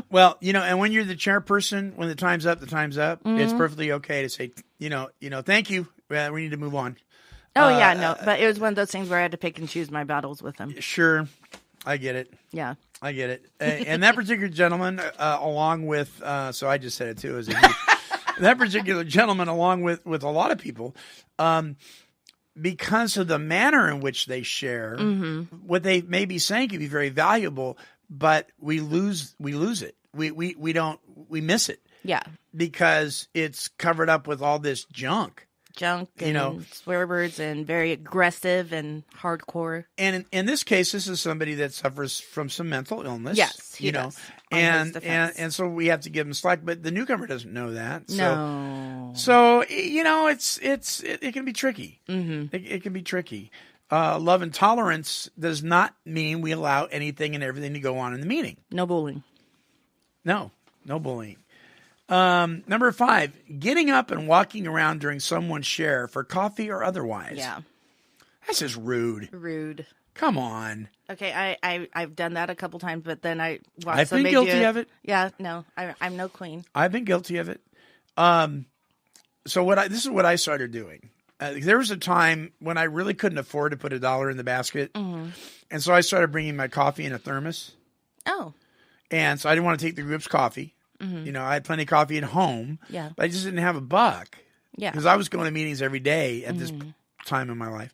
Well, and when you're the chairperson, when the time's up, the time's up. Mm-hmm. It's perfectly okay to say, thank you. We need to move on. Oh, yeah, no. But it was one of those things where I had to pick and choose my battles with him. Sure. I get it. Yeah. I get it. And that particular gentleman, along with, so I just said it too, that particular gentleman, along with a lot of people, because of the manner in which they share, what they may be saying can be very valuable, but we lose it. We miss it. Yeah. Because it's covered up with all this junk. And swear words and very aggressive and hardcore. And in this case, this is somebody that suffers from some mental illness. Yes, he does. And so we have to give him slack, but the newcomer doesn't know that. No. So it can be tricky. Mm-hmm. It can be tricky. Love and tolerance does not mean we allow anything and everything to go on in the meeting. No bullying. No bullying. Number 5, getting up and walking around during someone's share for coffee or otherwise. Yeah. That's just rude. Rude. Come on. Okay, I've done that a couple times, but then I watched I've been somebody guilty do it. of it. Yeah, no, I'm no queen. I've been guilty of it. So this is what I started doing. There was a time when I really couldn't afford to put $1 in the basket. Mm-hmm. And so I started bringing my coffee in a thermos. Oh. And so I didn't want to take the group's coffee. Mm-hmm. I had plenty of coffee at home. Yeah. But I just didn't have a buck. Yeah. Because I was going to meetings every day at this time in my life.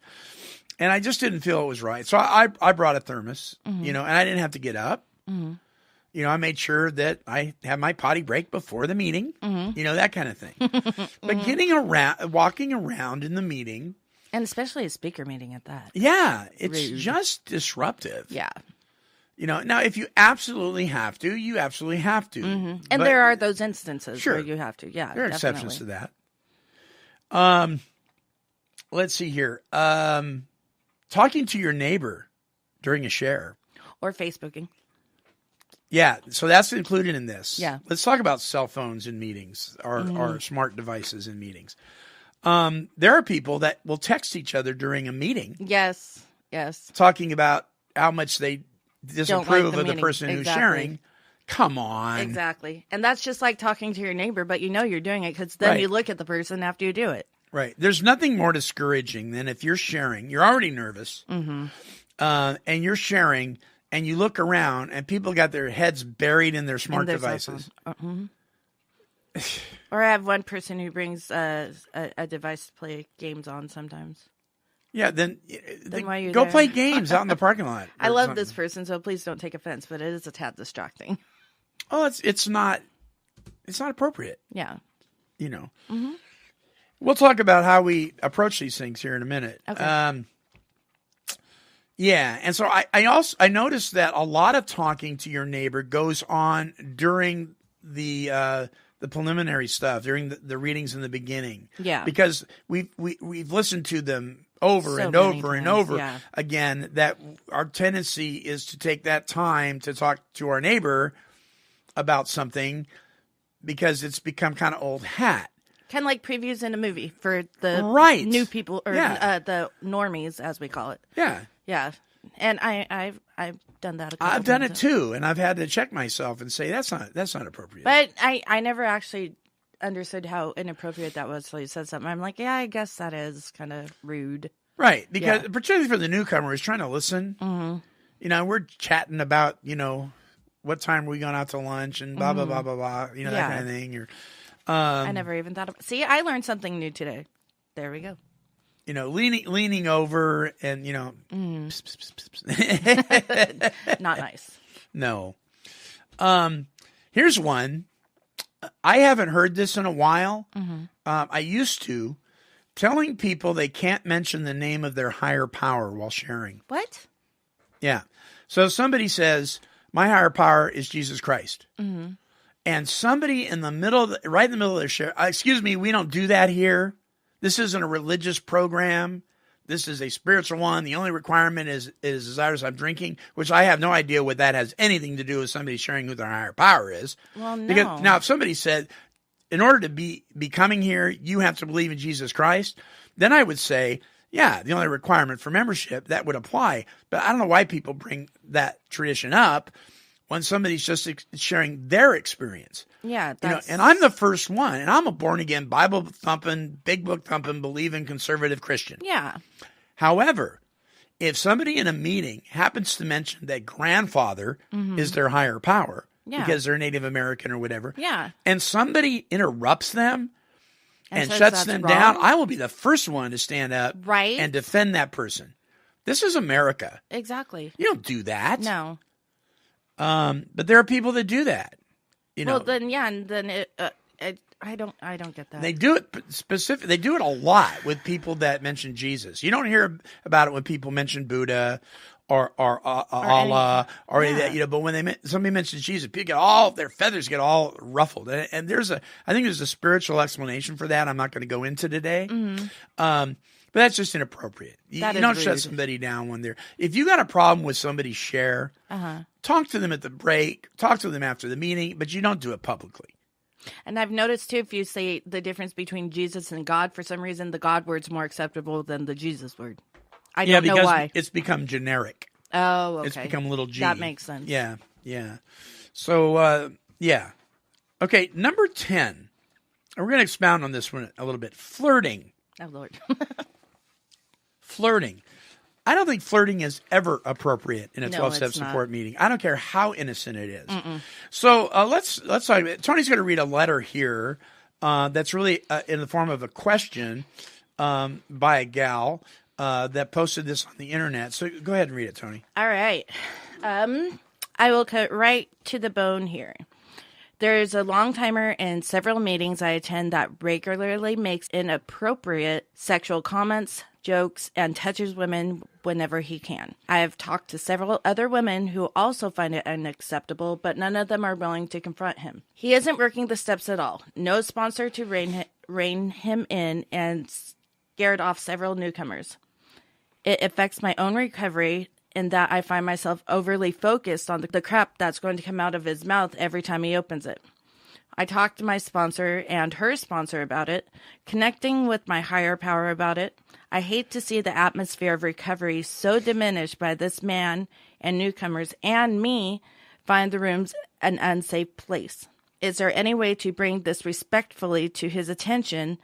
And I just didn't feel it was right. So I brought a thermos, and I didn't have to get up. Mm-hmm. I made sure that I had my potty break before the meeting, that kind of thing. But walking around in the meeting. And especially a speaker meeting at that. Yeah. It's rude. just disruptive. Yeah. Now if you absolutely have to, you absolutely have to. Mm-hmm. And there are those instances where you have to. Yeah. There are definitely. exceptions to that. Let's see here. Talking to your neighbor during a share. Or Facebooking. Yeah, so that's included in this. Yeah. Let's talk about cell phones in meetings or smart devices in meetings. There are people that will text each other during a meeting. Yes. Talking about how much they disapprove of the person who's exactly. sharing. Come on. Exactly. And that's just like talking to your neighbor, but you're doing it because then you look at the person after you do it. Right. There's nothing more discouraging than if you're sharing, you're already nervous, and you're sharing, and you look around, and people got their heads buried in their smart devices. Or I have one person who brings a device to play games on sometimes. Yeah, then why are you go there? play games out in the parking lot. I love this person, so please don't take offense, but it is a tad distracting. Oh, it's not appropriate. Yeah. We'll talk about how we approach these things here in a minute. Okay. Yeah, and so I noticed that a lot of talking to your neighbor goes on during the preliminary stuff, during the readings in the beginning. Yeah. Because we've listened to them over so and over times, and over yeah. again, that our tendency is to take that time to talk to our neighbor about something because it's become kind of old hat. Kind of like previews in a movie for the new people, or the normies, as we call it. Yeah. Yeah. And I've done that a couple I've done times. it too, and I've had to check myself and say that's not appropriate. But I never actually understood how inappropriate that was till you said something. I'm like, yeah, I guess that is kind of rude. Right, because particularly for the newcomer who's trying to listen. Mm-hmm. We're chatting about, what time are we going out to lunch and blah, blah, blah, blah, blah, that kind of thing. Or, I never even thought of it. See, I learned something new today. There we go. Leaning over and, Not nice. No. Here's one. I haven't heard this in a while. Mm-hmm. I used to. Telling people they can't mention the name of their higher power while sharing. What? Yeah. So somebody says, my higher power is Jesus Christ. Mm-hmm. And somebody right in the middle of their share, excuse me, we don't do that here. This isn't a religious program. This is a spiritual one. The only requirement is desires of drinking, which I have no idea what that has anything to do with somebody sharing who their higher power is. Well, no. Because, now, if somebody said, in order to be coming here, you have to believe in Jesus Christ, then I would say, yeah, the only requirement for membership, that would apply. But I don't know why people bring that tradition up when somebody's just sharing their experience. Yeah. And I'm the first one, and I'm a born-again, Bible-thumping, big book-thumping, believing conservative Christian. Yeah. However, if somebody in a meeting happens to mention that grandfather is their higher power because they're Native American or whatever, and somebody interrupts them and shuts them down, I will be the first one to stand up and defend that person. This is America. Exactly. You don't do that. No. But there are people that do that. Well, then, and then I don't get that. They do it specific. They do it a lot with people that mention Jesus. You don't hear about it when people mention Buddha or Allah or any of that. But when somebody mentions Jesus, people get their feathers get all ruffled. And I think there's a spiritual explanation for that. I'm not going to go into today. But that's just inappropriate. You don't shut somebody down when they're. If you got a problem with somebody's share, talk to them at the break. Talk to them after the meeting, but you don't do it publicly. And I've noticed, too, if you say the difference between Jesus and God, for some reason, the God word's more acceptable than the Jesus word. I don't know why. It's become generic. Oh, okay. It's become a little G. That makes sense. Yeah. So, Okay, number 10. We're going to expound on this one a little bit. Flirting. Oh, Lord. Flirting. I don't think flirting is ever appropriate in a 12-step support meeting. I don't care how innocent it is. So let's talk about it. Tony's going to read a letter here that's really in the form of a question by a gal that posted this on the internet. So go ahead and read it, Tony. All right. I will cut right to the bone here. There's a long timer in several meetings I attend that regularly makes inappropriate sexual comments, jokes, and touches women whenever he can. I have talked to several other women who also find it unacceptable, but none of them are willing to confront him. He isn't working the steps at all. No sponsor to rein him in, and scared off several newcomers. It affects my own recovery in that I find myself overly focused on the crap that's going to come out of his mouth every time he opens it. I talked to my sponsor and her sponsor about it, connecting with my higher power about it. I hate to see the atmosphere of recovery so diminished by this man and newcomers and me find the rooms an unsafe place. Is there any way to bring this respectfully to his attention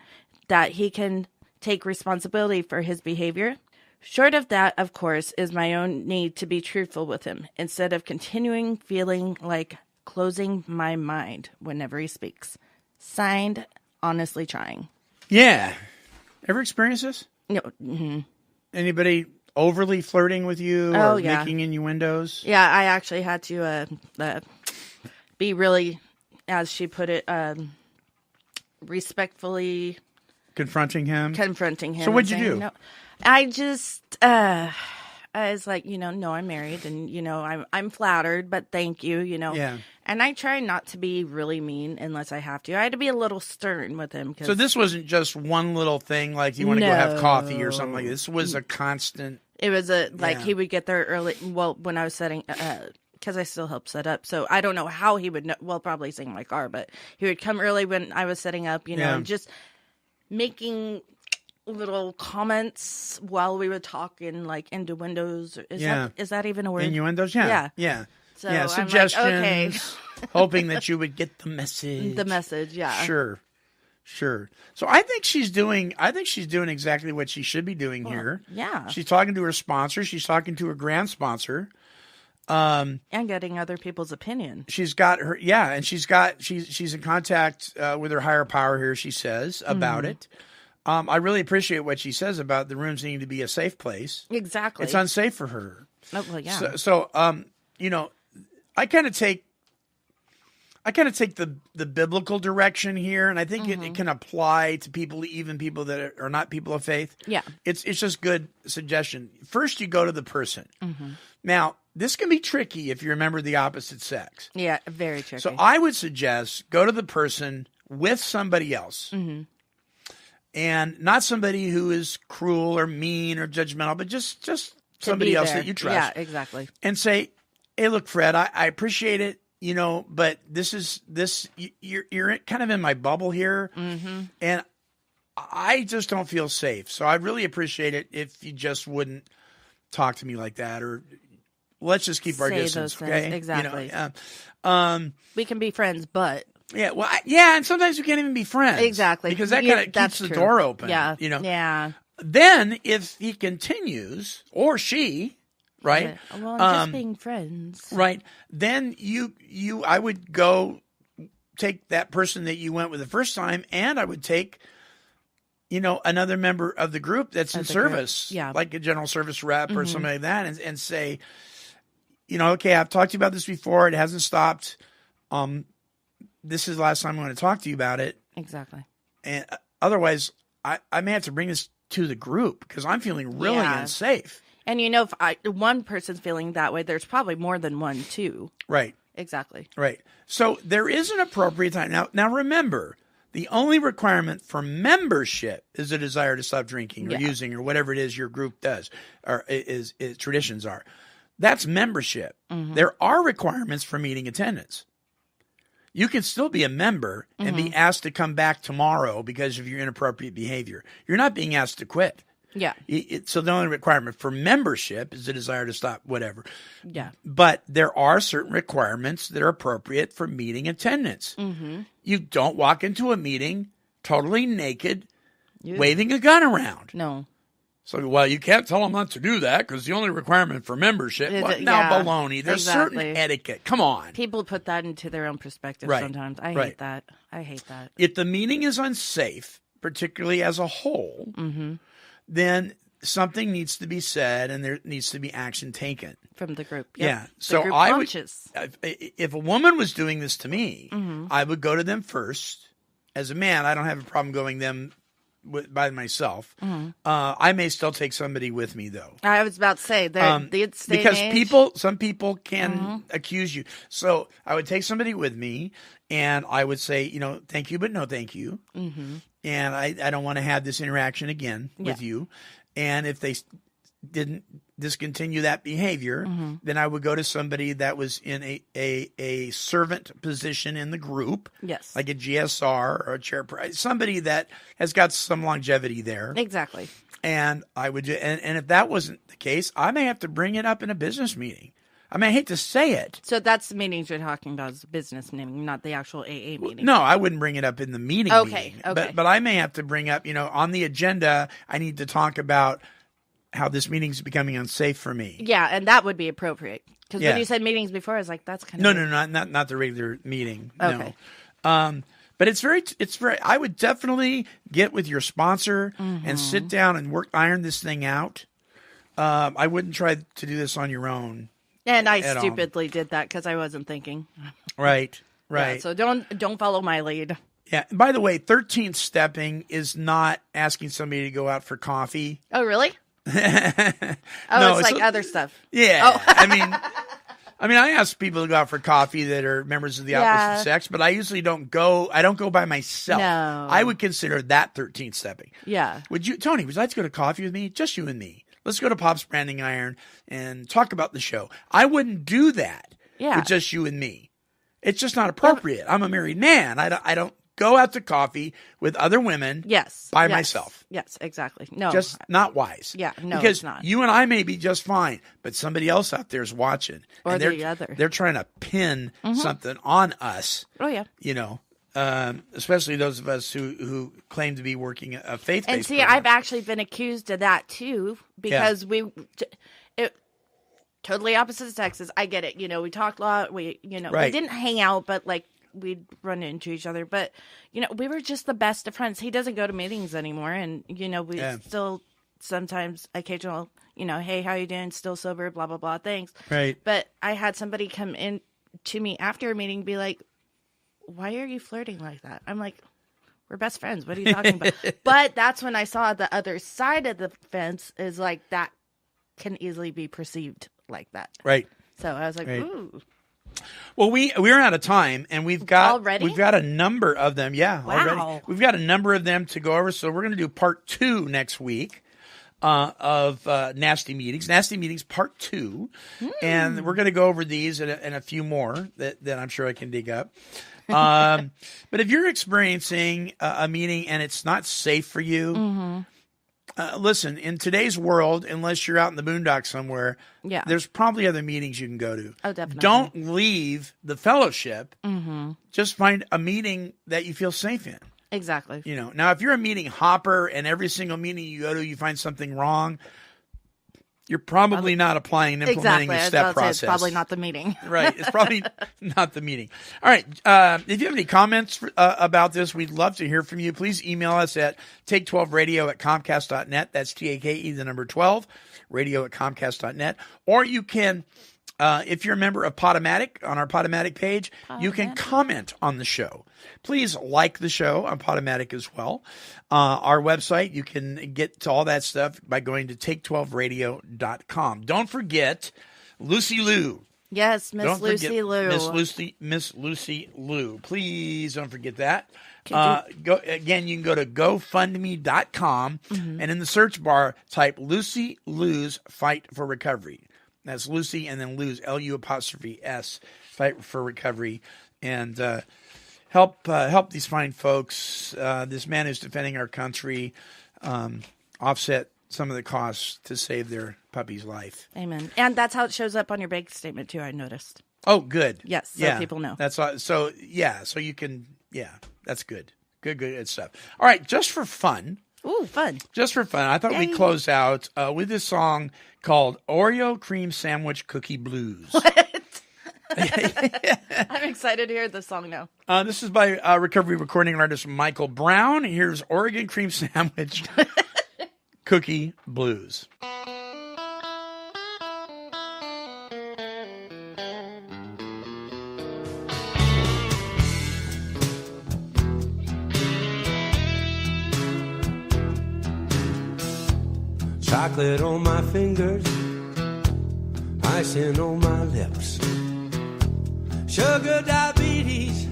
that he can take responsibility for his behavior? Short of that, of course, is my own need to be truthful with him, instead of continuing feeling like closing my mind whenever he speaks. Signed, Honestly Trying. Yeah. Ever experienced this? No. Mm-hmm. Anybody overly flirting with you or making innuendos? Yeah, I actually had to be really, as she put it, respectfully... Confronting him? So what'd you do? No. I just, I was like, no, I'm married and, I'm flattered, but thank you, Yeah. And I try not to be really mean unless I have to. I had to be a little stern with him. So this wasn't just one little thing like you want to go have coffee or something like this. This was a constant. It was he would get there early. Well, when I was setting, because I still help set up. So I don't know how he would know. Well, probably sing my car, but he would come early when I was setting up, and just making little comments while we would talk in into windows. Is that even a word? Innuendos? Yeah. So suggestions, I'm like, okay. hoping that you would get the message. The message, yeah. Sure. So I think she's doing exactly what she should be doing here. Yeah. She's talking to her sponsor. She's talking to her grand sponsor. And getting other people's opinion. She's got her, and she's in contact with her higher power here, she says, about it. I really appreciate what she says about the rooms needing to be a safe place. Exactly. It's unsafe for her. Oh, well, yeah. So I kind of take the biblical direction here, and I think it can apply to people that are not people of faith. Yeah. It's just good suggestion. First, you go to the person. Now, this can be tricky if you're a member of the opposite sex. Yeah, very tricky. So I would suggest go to the person with somebody else. And not somebody who is cruel or mean or judgmental, but just somebody else that you trust. Yeah, exactly. And say, hey, look, Fred, I appreciate it. but you're kind of in my bubble here, and I just don't feel safe. So I'd really appreciate it if you just wouldn't talk to me like that, or let's just keep our distance. Those okay, things. Exactly. We can be friends, but yeah, well, and sometimes we can't even be friends. Exactly, because that kind of keeps the door open. Yeah, Yeah. Then if he continues, or she. Right. Yeah. Well, just being friends. Right. Then I would go take that person that you went with the first time, and I would take, another member of the group that's in service, like a general service rep or something like that, and say, okay, I've talked to you about this before. It hasn't stopped. This is the last time I'm going to talk to you about it. Exactly. And otherwise, I may have to bring this to the group because I'm feeling really unsafe. And if one person's feeling that way, there's probably more than one too. Right. Exactly. Right. So there is an appropriate time. Now remember, the only requirement for membership is a desire to stop drinking or using or whatever it is your group does or is traditions are. That's membership. There are requirements for meeting attendance. You can still be a member and be asked to come back tomorrow because of your inappropriate behavior. You're not being asked to quit. Yeah. So the only requirement for membership is the desire to stop whatever. Yeah. But there are certain requirements that are appropriate for meeting attendance. You don't walk into a meeting totally naked, waving a gun around. No. So, well, you can't tell them not to do that because the only requirement for membership. Baloney. There's certain etiquette. Come on. People put that into their own perspective sometimes. I hate that. I hate that. If the meeting is unsafe, particularly as a whole, then something needs to be said and there needs to be action taken from the group. Yeah. So I would, if a woman was doing this to me, I would go to them first. As a man, I don't have a problem going them by myself. I may still take somebody with me though. I was about to say because some people can accuse you. So I would take somebody with me and I would say, thank you, but no, thank you. And I don't want to have this interaction again with you. And if they didn't discontinue that behavior, then I would go to somebody that was in a servant position in the group. Yes. Like a GSR or a chairperson, somebody that has got some longevity there. Exactly. And I would, and if that wasn't the case, I may have to bring it up in a business meeting. I mean, I hate to say it. So that's the meetings you're talking about, is business meeting, not the actual AA meeting. No, I wouldn't bring it up in the meeting. Okay. But I may have to bring up, on the agenda, I need to talk about how this meeting is becoming unsafe for me. Yeah, and that would be appropriate. Because when you said meetings before, I was like, that's kind of... No, not the regular meeting. Okay. No. But it's very, I would definitely get with your sponsor and sit down and iron this thing out. I wouldn't try to do this on your own. And I stupidly did that because I wasn't thinking. Right. Yeah, so don't follow my lead. Yeah. And by the way, 13th stepping is not asking somebody to go out for coffee. Oh, really? No, it's like other stuff. Yeah. Oh. I mean, I ask people to go out for coffee that are members of the opposite sex, but I usually don't go. I don't go by myself. No. I would consider that 13th stepping. Yeah. Tony, would you like to go to coffee with me? Just you and me. Let's go to Pop's Branding Iron and talk about the show. I wouldn't do that with just you and me. It's just not appropriate. I'm a married man. I don't go out to coffee with other women by myself. Yes, exactly. No. Just not wise. Yeah, no, because it's not. You and I may be just fine, but somebody else out there is watching. Or and the other. They're trying to pin something on us. Oh, yeah. Especially those of us who claim to be working a faith-based And see, program. I've actually been accused of that, too, because totally opposite sexes. I get it. We talk a lot. We didn't hang out, but, we'd run into each other. But, we were just the best of friends. He doesn't go to meetings anymore, and, we still sometimes occasional, hey, how you doing? Still sober, blah, blah, blah, thanks. Right. But I had somebody come in to me after a meeting be like, why are you flirting like that? I'm like, we're best friends. What are you talking about? But that's when I saw the other side of the fence is like that can easily be perceived like that. Right. So I was like, ooh. Well, we're out of time, and we've got a number of them. Yeah, wow. already. We've got a number of them to go over, so we're going to do part 2 next week. of Nasty Meetings. Nasty Meetings Part 2. And we're going to go over these and a few more that I'm sure I can dig up. But if you're experiencing a meeting and it's not safe for you, listen, in today's world, unless you're out in the boondocks somewhere, there's probably other meetings you can go to. Oh, definitely. Don't leave the fellowship. Just find a meeting that you feel safe in. Exactly. You know, now if you're a meeting hopper and every single meeting you go to, you find something wrong, you're probably not applying and implementing the step process. It's probably not the meeting. Right. It's probably not the meeting. All right. If you have any comments about this, we'd love to hear from you. Please email us at take12radio@comcast.net. That's TAKE, the number 12, radio@comcast.net. Or you can, if you're a member of Podomatic, on our Podomatic page, you can comment on the show. Please like the show on Podomatic as well. Our website, you can get to all that stuff by going to take12radio.com. Don't forget Lucy Liu. Yes, Miss Lucy Liu. Miss Lucy Liu. Please don't forget that. You can go to GoFundMe.com and in the search bar, type Lucy Liu's Fight for Recovery. That's Lucy and then Liu's, L-U'-S, Fight for Recovery. And help these fine folks. This man who's defending our country, offset some of the costs to save their puppy's life. Amen. And that's how it shows up on your bank statement too, I noticed. Oh, good. Yes, so people know. That's all, so you can, that's good. Good stuff. All right, just for fun. Ooh, fun. Just for fun, I thought we'd close out with this song called Oreo Cream Sandwich Cookie Blues. What? I'm excited to hear this song now. This is by recovery recording artist Michael Brown. Here's Oregon Cream Sandwich Cookie Blues. Chocolate on my fingers, icing on my lips, sugar diabetes,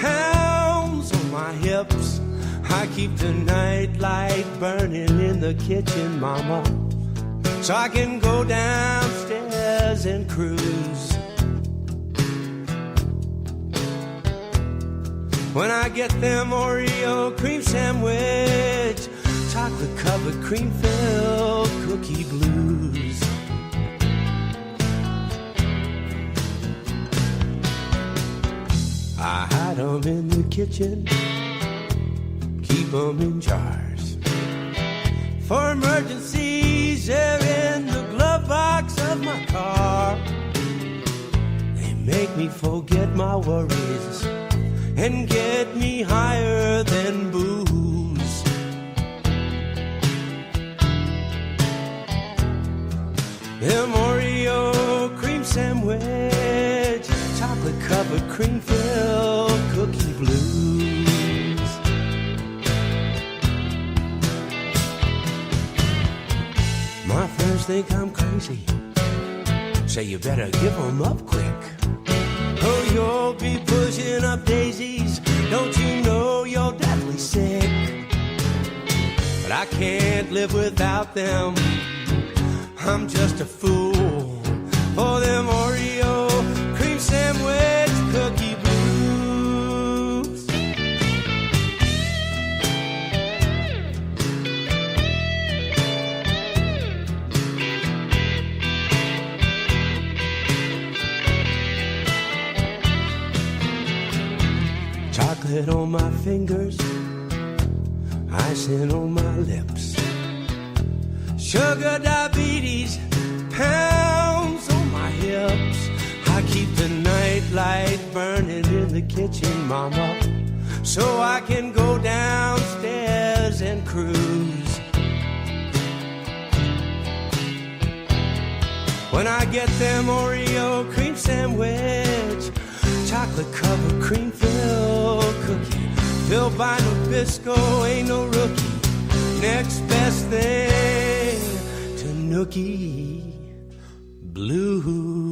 pounds on my hips. I keep the night light burning in the kitchen, mama, so I can go downstairs and cruise. When I get them Oreo cream sandwich, chocolate covered cream filled cookie blues. I hide them in the kitchen, keep them in jars. For emergencies, they're in the glove box of my car. They make me forget my worries and get me higher than booze. Them Oreo cream sandwich, chocolate covered cream filled cookie blues. My friends think I'm crazy, say you better give them up quick. Oh, you'll be pushing up daisies, don't you know you're deathly sick? But I can't live without them, I'm just a fool for them Oreo cream sandwich cookie blues. Chocolate on my fingers, icing on my lips, sugar diabetes, pounds on my hips. I keep the night light burning in the kitchen, mama, so I can go downstairs and cruise. When I get them Oreo cream sandwich, chocolate covered cream filled cookie, filled by Nabisco, ain't no rookie. Next best thing to nookie blues.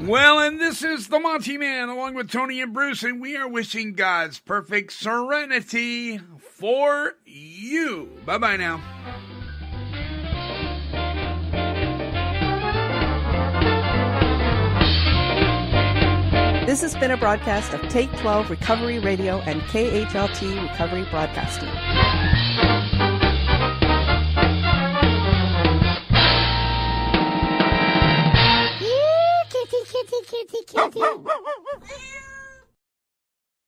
Well, and this is the Monty Man along with Tony and Bruce, and we are wishing God's perfect serenity for you. Bye-bye now. This has been a broadcast of Take 12 Recovery Radio and KHLT Recovery Broadcasting. Kitty, kitty, kitty, kitty.